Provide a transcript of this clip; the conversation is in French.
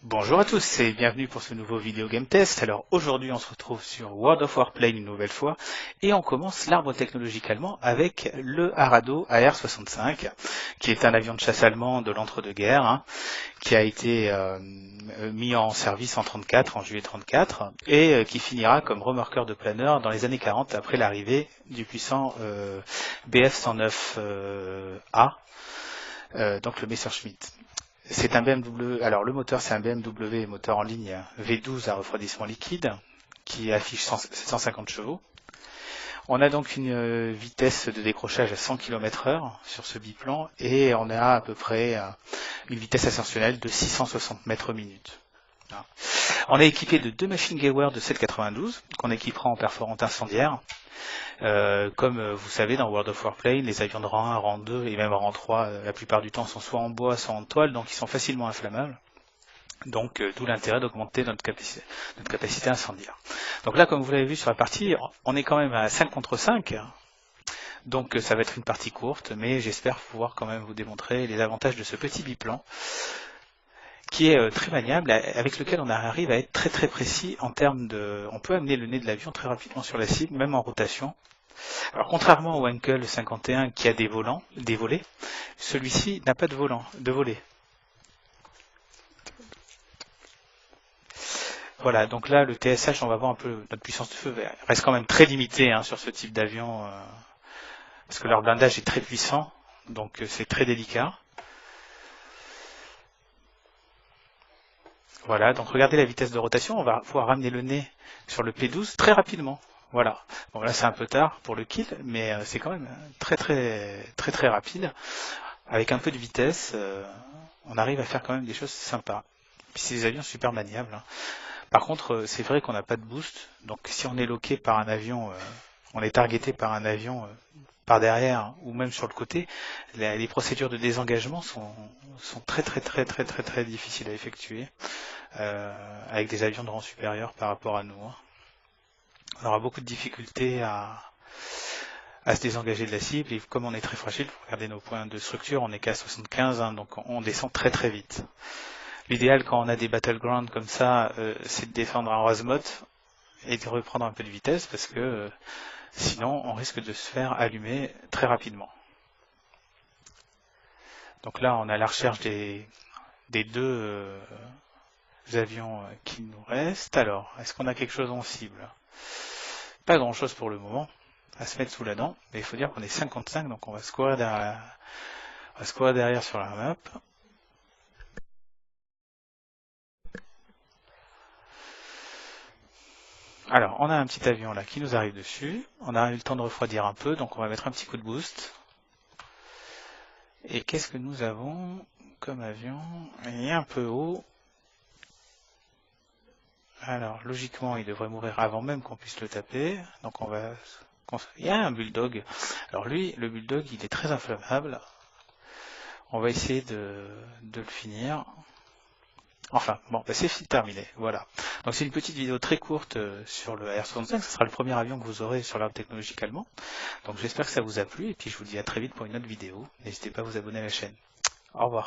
Bonjour à tous et bienvenue pour ce nouveau vidéo game test. Alors aujourd'hui on se retrouve sur World of Warplane une nouvelle fois et on commence l'arbre technologique allemand avec le Arado AR-65 qui est un avion de chasse allemand de l'entre-deux-guerres qui a été mis en service en 34, en juillet 34 et qui finira comme remorqueur de planeur dans les années 40 après l'arrivée du puissant Bf-109A, donc le Messerschmitt. C'est un BMW, alors le moteur c'est un BMW moteur en ligne V12 à refroidissement liquide qui affiche 750 chevaux. On a donc une vitesse de décrochage à 100 km/h sur ce biplan et on a à peu près une vitesse ascensionnelle de 660 mètres minute. On est équipé de deux machines Gewehr de 7,92 qu'on équipera en perforante incendiaire. Comme vous savez, dans World of Warplane, les avions de rang 1, rang 2 et même rang 3, la plupart du temps, sont soit en bois, soit en toile, donc ils sont facilement inflammables. Donc, d'où l'intérêt d'augmenter notre capacité incendiaire. Donc là, comme vous l'avez vu sur la partie, on est quand même à 5 contre 5. Donc ça va être une partie courte, mais j'espère pouvoir quand même vous démontrer les avantages de ce petit biplan, qui est très maniable, avec lequel on arrive à être très très précis en termes de... On peut amener le nez de l'avion très rapidement sur la cible, même en rotation. Alors contrairement au Heinkel 51 qui a des volets, celui-ci n'a pas de volet. Voilà, donc là le TSH, on va voir un peu notre puissance de feu, reste quand même très limitée sur ce type d'avion, parce que leur blindage est très puissant, donc c'est très délicat. Voilà, donc regardez la vitesse de rotation, on va pouvoir ramener le nez sur le P12 très rapidement. Voilà, bon là c'est un peu tard pour le kill, mais c'est quand même très rapide. Avec un peu de vitesse, on arrive à faire quand même des choses sympas. Puis c'est des avions super maniables. Par contre, c'est vrai qu'on n'a pas de boost, donc si on est loqué par un avion, on est targeté par un avion par derrière ou même sur le côté, les procédures de désengagement sont très difficiles à effectuer avec des avions de rang supérieur par rapport à nous. On aura beaucoup de difficultés à se désengager de la cible, et comme on est très fragile, pour regarder nos points de structure, on est qu'à 75, donc on descend très vite. L'idéal quand on a des battlegrounds comme ça, c'est de défendre en rasemote et de reprendre un peu de vitesse, parce que sinon on risque de se faire allumer très rapidement. Donc là on a la recherche des deux avions qui nous restent. Alors, est-ce qu'on a quelque chose en cible? Pas grand chose pour le moment à se mettre sous la dent, mais il faut dire qu'on est 55, donc on va se courir derrière sur la map. Alors, on a un petit avion là qui nous arrive dessus. On a eu le temps de refroidir un peu, donc on va mettre un petit coup de boost. Et qu'est-ce que nous avons comme avion? Il est un peu haut. Alors, logiquement, il devrait mourir avant même qu'on puisse le taper. Donc on va... Il y a un bulldog. Alors lui, le bulldog, il est très inflammable. On va essayer de le finir. Enfin, bon, c'est terminé, voilà. Donc c'est une petite vidéo très courte sur le AR-65, ce sera le premier avion que vous aurez sur l'arbre technologique allemand. Donc j'espère que ça vous a plu, et puis je vous dis à très vite pour une autre vidéo. N'hésitez pas à vous abonner à la chaîne. Au revoir.